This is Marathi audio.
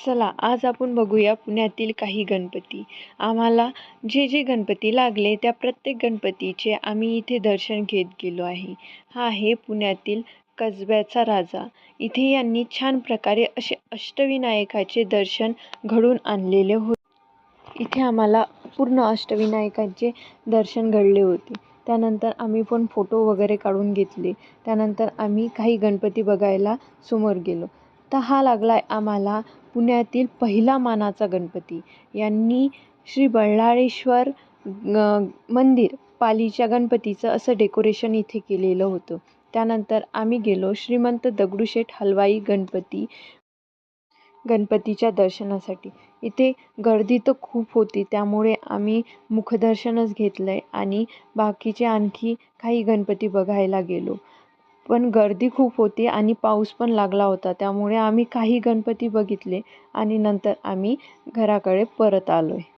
चला आज आपण बघूया पुण्यातील काही गणपती. आम्हाला जे जे गणपती लागले त्या प्रत्येक गणपतीचे आम्ही इथे दर्शन घेत गेलो आहे. हा आहे पुण्यातील कसब्याचा राजा. इथे यांनी छान प्रकारे असे अष्टविनायकाचे दर्शन घडवून आणलेले होते. इथे आम्हाला पूर्ण अष्टविनायकाचे दर्शन घडले होते. त्यानंतर आम्ही पण फोटो वगैरे काढून घेतले. त्यानंतर आम्ही काही गणपती बघायला समोर गेलो. तर हा लागला आहे आम्हाला पुण्यातील पहिला मानाचा गणपती. यांनी श्री बल्लाळेश्वर मंदिर पालीच्या गणपतीचं असं डेकोरेशन इथे केलेलं होतं. त्यानंतर आम्ही गेलो श्रीमंत दगडूशेठ हलवाई गणपतीच्या दर्शनासाठी. इथे गर्दी तर खूप होती, त्यामुळे आम्ही मुखदर्शनच घेतलं आहे आणि बाकीचे आणखी काही गणपती बघायला गेलो. पण गर्दी खूप होती आणि पाऊस पण लागला होता, त्यामुळे आम्ही काही गणपती बघितले आणि नंतर आम्ही घराकडे परत आलो आहे.